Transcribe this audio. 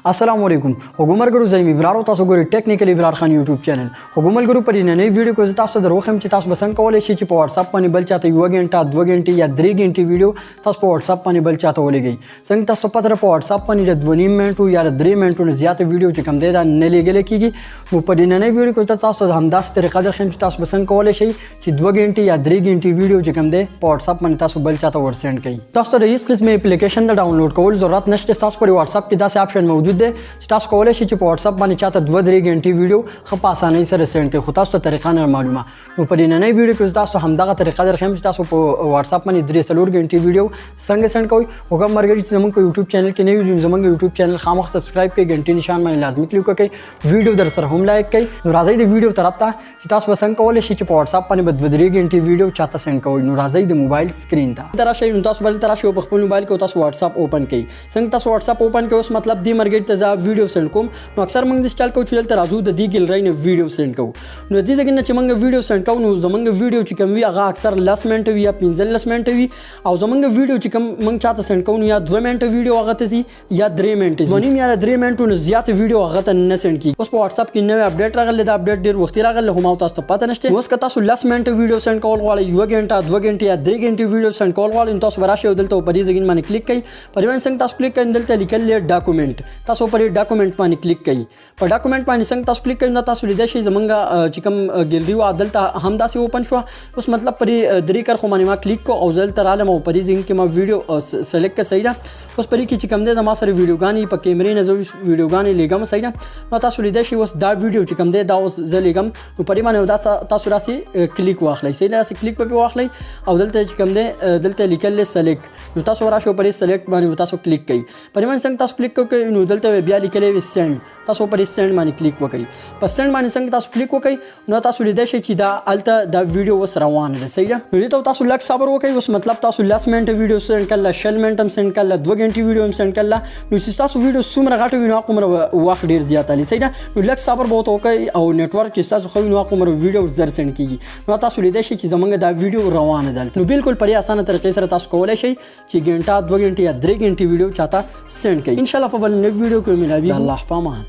अस्सलाम वालेकुम हुकुमर गुरु زمي برارو تاسو ګوري ټیکنیکلی برار خان یوټیوب چینل हुकुमर गुरु پر نننۍ ویډیو کو تاسو دروخم چې تاسو بسنګ کولای شئ چې په واتس اپ باندې بل چاته 1 غنټه 2 غنټه یا 3 غنټه ویډیو تاسو په واتس اپ باندې بل چاته ولګي څنګه تاسو پته په واتس اپ باندې د 2 منټو یا 3 منټو نه زیات ویډیو چې کم دی دا نه لګل کیږي نو په نننۍ ویډیو کو تاسو همداس طریقه درخم چې تاسو بسنګ کولای شئ چې 2 غنټه یا 3 غنټه ویډیو چې کم دی په واتس اپ باندې تاسو بل چاته ورسند کړئ تاسو ته هیڅ قسمه اپلیکیشن د ډاونلوډ کول ضرورت نشته تاسو پر واتس اپ کې داسې اپشن موجود دی چې تاسو کولای شئ چې په واتس اپ باندې چاته 2-3 غنټې ویډیو خو په اسانۍ سره سند کړئ خو تاسو ته طریقه نه معلومه نو په نننۍ ویډیو کې تاسو همدغه طریقه درخم چې تاسو په واتس اپ باندې 3-4 غنټې ویډیو څنګه سند کوئ وګورئ مرګري چې زموږ په یوټیوب چینل کې نه وي زموږ یوټیوب چینل خامخ سبسکرایب کړئ غنټې نشان باندې لازمي کلیک وکړئ ویډیو در سره هم لایک کړئ نو راځئ د ویډیو طرف ته چې تاسو څنګه کولای شئ چې په واتس اپ باندې 2-3 غنټې ویډیو چاته سند کوئ نو راځئ د موبایل سکرین ته دراشئ نو تاسو بل تراشئ په خپل موبایل کې تاسو واتس اپ اوپن کړئ څنګه تاسو واتس اپ اوپن کړئ اوس مطلب دی مرګري ته ځا ویډیو سند کوم نو اکثر موږ د چل کو چې دلته راځو د دې ګلرای نه ویډیو سند کوو نو دې ځکه نه چې موږ ویډیو سند کوو نو زموږ ویډیو چې کوم وی هغه اکثر 10 منټه وي یا 15 منټه وي او زموږ ویډیو چې کوم موږ چاته سند کوو یا 2 منټه ویډیو هغه ته سي یا 3 منټه ونیم یا 3 منټو نه زیات ویډیو هغه ته نه سند کی اوس په واتس اپ کې نوې اپډیټ راغلی دا اپډیټ ډیر وخت راغلی هم تاسو ته پته نشته اوس که تاسو 10 منټه ویډیو سند کول غواړئ 1 غنټه 2 غنټه یا 3 غنټه ویډیو سند کول غواړئ تاسو وراشئ دلته په دې ځای باندې کلیک کړئ په دې څنګه تاسو کلیک کړئ دلته لیکل دی ډاکومنت تاسو پر ډاکومنت باندې کلیک کړئ په ډاکومنت باندې څنګه تاسو کلیک کړئ نو تاسو لیدای شئ زمونږ چې کوم ګیلری و دلته هم داسې اوپن شو اوس مطلب پر درې کر خو باندې ما کلیک کو او دلته رااله مو پر دې کې ما ویډیو سلیکټ کړ صحیح ده اوس پر کې چې کوم دی زما سره ویډیوګانې په کیمرې نه زو ویډیوګانې لګم صحیح ده نو تاسو لیدای شئ اوس دا ویډیو چې کوم دی دا اوس زه لګم نو په دې باندې دا تاسو راسي کلیک واخلئ صحیح ده کلیک په واخلئ او دلته چې کوم دی دلته لیکل سلیکټ نو تاسو راشئ پر سلیکټ باندې تاسو کلیک کړئ په دې باندې څنګه تاسو کلیک وکړئ نو دلته بیا لیکل وي سند تاسو پر سند باندې کلیک وکړئ په سند باندې څنګه تاسو کلیک وکړئ نو تاسو لیدای شئ چې دا الته دا ویډیو وس روان دی صحیح ده نو ته تاسو لږ صبر وکړئ اوس مطلب تاسو 10 منټه ویډیو سند کړل 10 منټه هم سند کړل 2 غنټې ویډیو هم سند کړل نو چې تاسو ویډیو څومره غټه وي نو کومره وخت ډیر زیات علي صحیح ده نو لږ صبر به وکړئ او نتورک چې تاسو خو نو کومره ویډیو زر سند کیږي نو تاسو لیدای شئ چې زمونږ دا ویډیو روان دی نو بالکل په اسانه طریقې سره تاسو کولای شئ چې غنټه 2 غنټې یا 3 غنټې ویډیو چاته سند کړئ ان شاء الله په بل نو ویډیو کې ملایوي الله پامان